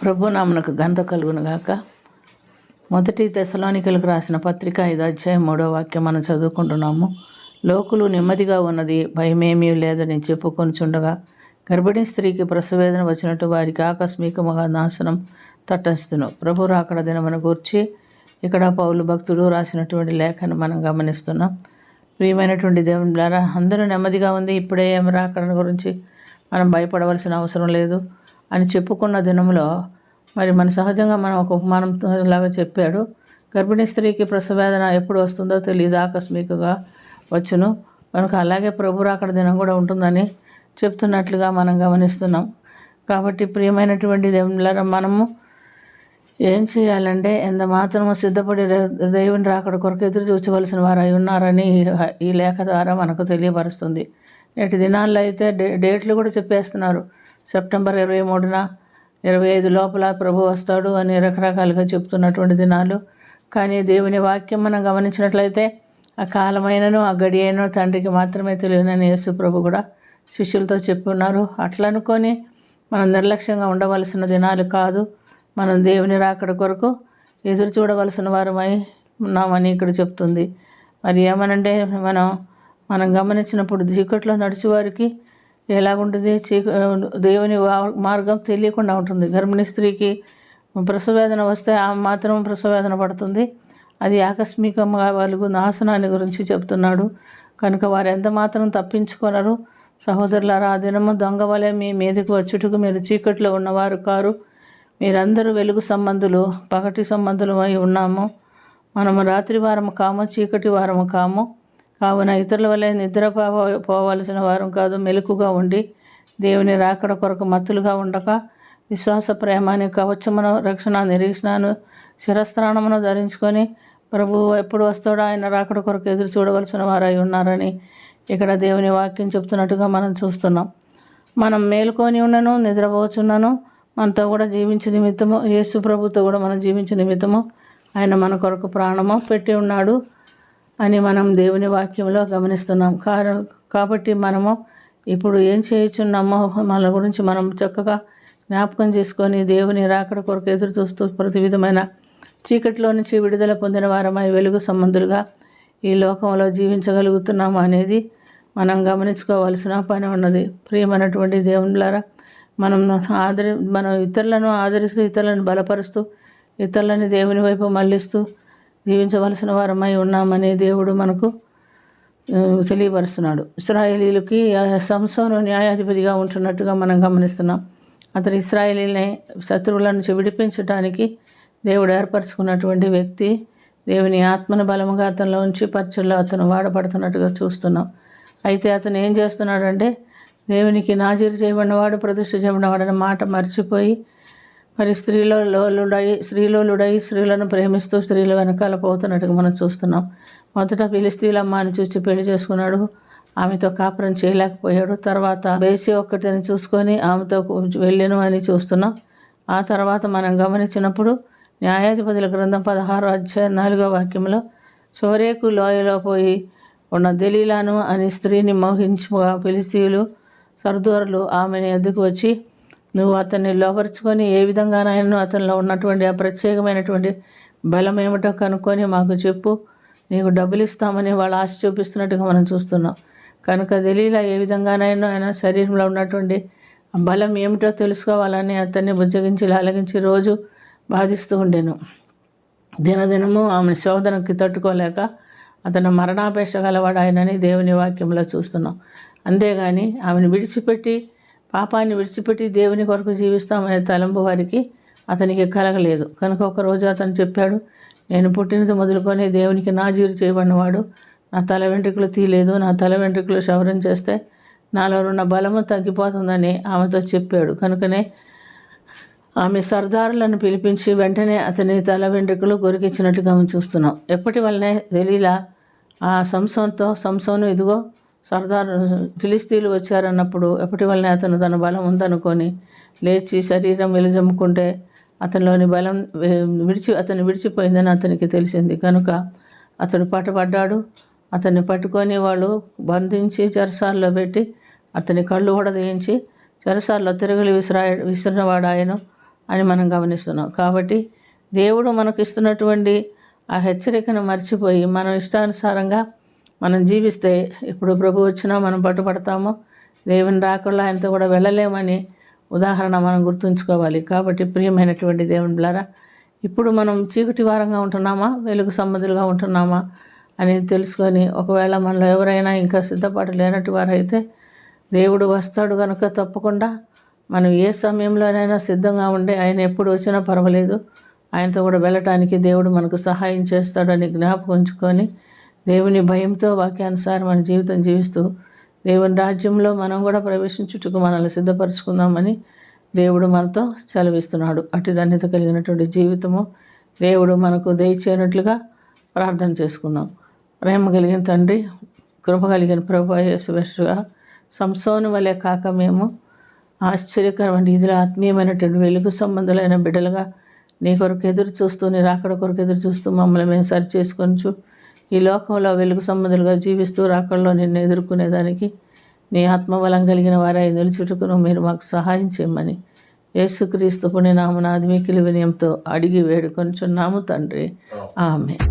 ప్రభు నామనకు ఘనత కలుగును గాక. మొదటి తెస్సలోనికలకు రాసిన పత్రిక 5వ అధ్యాయం 3వ వాక్యం మనం చదువుకుంటున్నాము. లోకులు నెమ్మదిగా ఉన్నది, భయమేమీ లేదని చెప్పుకొనిచుండగా గర్భిణీ స్త్రీకి ప్రసవేదన వచ్చినట్టు వారికి ఆకస్మికముగా నాశనం తటస్థును. ప్రభు రాకడ దినమును గూర్చి ఇక్కడ పౌలు భక్తుడు రాసినటువంటి లేఖను మనం గమనిస్తున్నాం. ప్రియమైనటువంటి దేవుని ద్వారా అందరూ నెమ్మదిగా ఉంది, ఇప్పుడే ఏమి రాకడ గురించి మనం భయపడవలసిన అవసరం లేదు అని చెప్పుకున్న దినంలో మరి మన సహజంగా మనం ఒక ఉపమానం లాగా చెప్పాడు. గర్భిణీ స్త్రీకి ప్రసవేదన ఎప్పుడు వస్తుందో తెలియదు, ఆకస్మికగా వచ్చును. కనుక అలాగే ప్రభు రాకడ దినం కూడా ఉంటుందని చెప్తున్నట్లుగా మనం గమనిస్తున్నాం. కాబట్టి ప్రియమైనటువంటి దేవునిలారా మనము ఏం చేయాలంటే ఎంత మాత్రము సిద్ధపడి దేవుని రాకడ కొరకు ఎదురు చూచవలసిన వారు అయి ఉన్నారని ఈ లేఖ ద్వారా మనకు తెలియపరుస్తుంది. నేటి దినాల్లో అయితే డేట్లు కూడా చెప్పేస్తున్నారు. సెప్టెంబర్ 23న 25 లోపల ప్రభు వస్తాడు అని రకరకాలుగా చెప్తున్నటువంటి దినాలు. కానీ దేవుని వాక్యం మనం గమనించినట్లయితే ఆ కాలమైనను ఆ గడి అయినో తండ్రికి మాత్రమే తెలియనని యేసు ప్రభు కూడా శిష్యులతో చెప్పున్నారు. అట్లా అనుకొని మనం నిర్లక్ష్యంగా ఉండవలసిన దినాలు కాదు. మనం దేవుని రాకడ కొరకు ఎదురు చూడవలసిన వారమై ఉన్నామని ఇక్కడ చెప్తుంది. మరి ఏమనంటే మనం గమనించినప్పుడు చీకట్లో నడిచేవారికి ఎలాగుంటుంది, దేవుని మార్గం తెలియకుండా ఉంటుంది. గర్భిణీ స్త్రీకి ప్రసవేదన వస్తే ఆ మాత్రం ప్రసవేదన పడుతుంది. అది ఆకస్మికంగా వాళ్ళకు నాశనాన్ని గురించి చెప్తున్నాడు. కనుక వారు ఎంత మాత్రం తప్పించుకోనరు. సహోదరులారా, ఆ దినము దొంగ వలె మీ మీదకు వచ్చుటకు మీరు చీకట్లో ఉన్నవారు కారు, మీరందరూ వెలుగు సంబంధులు, పగటి సంబంధులు అయి ఉన్నాము. మనము రాత్రి వారము కాము, చీకటి వారము కాము. కావున ఇతరుల వలె పోవలసిన వారం కాదు, మెలకుగా ఉండి దేవుని రాకడ కొరకు మత్తులుగా ఉండక విశ్వాస ప్రేమాన్ని కవచమును, రక్షణ, నిరీక్షణను, శిరస్త్రాణమును ధరించుకొని ప్రభువు ఎప్పుడు వస్తాడో ఆయన రాకడ కొరకు ఎదురు చూడవలసిన వారై ఉన్నారని ఇక్కడ దేవుని వాక్యం చెప్తున్నట్టుగా మనం చూస్తున్నాం. మనం మేలుకొని ఉన్నను, నిద్రపోచున్నాను, మనతో కూడా జీవించే నిమిత్తము, యేసు ప్రభుతో కూడా మనం జీవించే నిమిత్తము ఆయన మన కొరకు ప్రాణము పెట్టి ఉన్నాడు అని మనం దేవుని వాక్యంలో గమనిస్తున్నాం. కాబట్టి మనము ఇప్పుడు ఏం చేయుచున్నామో మన గురించి మనం చక్కగా జ్ఞాపకం చేసుకొని దేవుని రాకడ కొరకు ఎదురు చూస్తూ ప్రతి విధమైన చీకటిలో నుంచి విడుదల పొందిన వారమై వెలుగు సంబంధులుగా ఈ లోకంలో జీవించగలుగుతున్నాము అనేది మనం గమనించుకోవాల్సిన పని ఉన్నది. ప్రియమైనటువంటి దేవునిలారా, మనం ఇతరులను ఆదరిస్తూ, ఇతరులను బలపరుస్తూ, ఇతరులని దేవుని వైపు మళ్ళిస్తూ జీవించవలసిన వారమై ఉన్నామని దేవుడు మనకు తెలియపరుస్తున్నాడు. ఇశ్రాయేలీలకి సంసోను న్యాయాధిపతిగా ఉంటున్నట్టుగా మనం గమనిస్తున్నాం. అతను ఇశ్రాయేలీని శత్రువుల నుంచి విడిపించడానికి దేవుడు ఏర్పరచుకున్నటువంటి వ్యక్తి. దేవుని ఆత్మను బలముగా అతనిలో ఉంచి పరిచయలో అతను వాడబడుతున్నట్టుగా చూస్తున్నాం. అయితే అతను ఏం చేస్తున్నాడంటే దేవునికి నాజీరు చేయబడినవాడు, ప్రతిష్ఠ చేయబడినవాడు అనే మాట మర్చిపోయి మరి స్త్రీలోలుడై స్త్రీలను ప్రేమిస్తూ స్త్రీల వెనకాల పోతున్నట్టుగా మనం చూస్తున్నాం. మొదట ఫిలిస్తీన్ల అమ్మాని చూసి పెళ్లి చేసుకున్నాడు, ఆమెతో కాపురం చేయలేకపోయాడు. తర్వాత బేసి ఒక్కటిని చూసుకొని ఆమెతో వెళ్ళను అని చూస్తున్నాం. ఆ తర్వాత మనం గమనించినప్పుడు న్యాయాధిపతుల గ్రంథం 16వ అధ్యాయం 4వ వాక్యంలో షోరేకు లోయలో పోయి ఉన్న దెలీలాను అని స్త్రీని మోహించుగా ఫిలిస్తీయులు సర్దూరులు ఆమెని ఎద్దుకు వచ్చి, నువ్వు అతన్ని లోపరుచుకొని ఏ విధంగానైనా అతనిలో ఉన్నటువంటి ఆ ప్రత్యేకమైనటువంటి బలం ఏమిటో కనుక్కొని మాకు చెప్పు, నీకు డబ్బులు ఇస్తామని వాళ్ళు ఆశ చూపిస్తున్నట్టుగా మనం చూస్తున్నాం. కనుక దెలీలా ఏ విధంగానైనా ఆయన శరీరంలో ఉన్నటువంటి బలం ఏమిటో తెలుసుకోవాలని అతన్ని బుజ్జగించి లాలగించి రోజు బాధిస్తూ ఉండేను. దినదినము ఆమె శోధనకి తట్టుకోలేక అతను మరణాపేక్ష గలవాడు ఆయనని దేవుని వాక్యంలో చూస్తున్నాం. అంతేగాని ఆమెను పాపాన్ని విడిచిపెట్టి దేవుని కొరకు జీవిస్తామనే తలంపు వారికి అతనికి కలగలేదు. కనుక ఒకరోజు అతను చెప్పాడు, నేను పుట్టినది మొదలుకొని దేవునికి నాజీరు చేయబడినవాడు, నా తల వెంట్రుకలు తీయలేదు, నా తల వెంట్రుకలు క్షవరం చేస్తే నాలో ఉన్న బలము తగ్గిపోతుందని ఆమెతో చెప్పాడు. కనుకనే ఆమె సర్దారులను పిలిపించి వెంటనే అతని తల వెంట్రుకలు కొరికిచ్చినట్లుగా మనం చూస్తున్నాం. ఎప్పటి వల్లనే దెలీలా ఆ సంసోను ఇదిగో సర్దారు ఫిలిస్తీన్లు వచ్చారన్నప్పుడు ఎప్పటి వల్లనే అతను తన బలం ఉందనుకొని లేచి శరీరం వెలుజమ్ముకుంటే అతనిలోని బలం అతను విడిచిపోయిందని అతనికి తెలిసింది. కనుక అతడు పట్టబడ్డాడు. అతన్ని పట్టుకొని వాళ్ళు బంధించి చెరసాల్లో పెట్టి అతని కళ్ళు కూడా తీయించి చెరసాల్లో తిరగలి విసిరినవాడు ఆయన అని మనం గమనిస్తున్నాం. కాబట్టి దేవుడు మనకు ఇస్తున్నటువంటి ఆ హెచ్చరికను మర్చిపోయి మనం ఇష్టానుసారంగా మనం జీవిస్తే ఇప్పుడు ప్రభు వచ్చినా మనం పట్టుబడతామో, దేవుని రాకుండా ఆయనతో కూడా వెళ్ళలేమని ఉదాహరణ మనం గుర్తుంచుకోవాలి. కాబట్టి ప్రియమైనటువంటి దేవుని బిడ్డలారా, ఇప్పుడు మనం చీకటి వారంగా ఉంటున్నామా, వెలుగు సంబంధులుగా ఉంటున్నామా అని తెలుసుకొని, ఒకవేళ మనలో ఎవరైనా ఇంకా సిద్ధపడలేనట్టు వారైతే దేవుడు వస్తాడు కనుక తప్పకుండా మనం ఏ సమయంలోనైనా సిద్ధంగా ఉండి ఆయన ఎప్పుడు వచ్చినా పర్వాలేదు, ఆయనతో కూడా వెళ్ళటానికి దేవుడు మనకు సహాయం చేస్తాడని జ్ఞాపకం ఉంచుకొని దేవుని భయంతో వాక్యానుసారం మన జీవితం జీవిస్తూ దేవుని రాజ్యంలో మనం కూడా ప్రవేశించుటకు మనల్ని సిద్ధపరచుకుందామని దేవుడు మనతో సెలవిస్తున్నాడు. అటు ధన్యత కలిగినటువంటి జీవితము దేవుడు మనకు దయచేయనట్లుగా ప్రార్థన చేసుకుందాం. ప్రేమ కలిగిన తండ్రి, కృప కలిగిన ప్రభువా యేసుక్రీస్తుగా సంసోను వలె కాక మేము ఆశ్చర్యకరమైన ఇదిలో ఆత్మీయమైనటువంటి వెలుగు సంబంధులైన బిడ్డలుగా నీ కొరకు ఎదురు చూస్తూ, నీ రాకడ కొరకు ఎదురు చూస్తూ మమ్మల్ని మేము సరి చేసుకొనచ్చు ఈ లోకంలో వెలుగు సంబంధులుగా జీవిస్తూ రాకడలో నిన్ను ఎదుర్కొనేదానికి నీ ఆత్మబలం కలిగిన వారై నిలుచుటకును మీరు మాకు సహాయం చేయమని యేసుక్రీస్తు పుణ్యనామమున ఆత్మీయ వినయంతో అడిగి వేడుకొనుచున్నాము తండ్రి. ఆమేన్.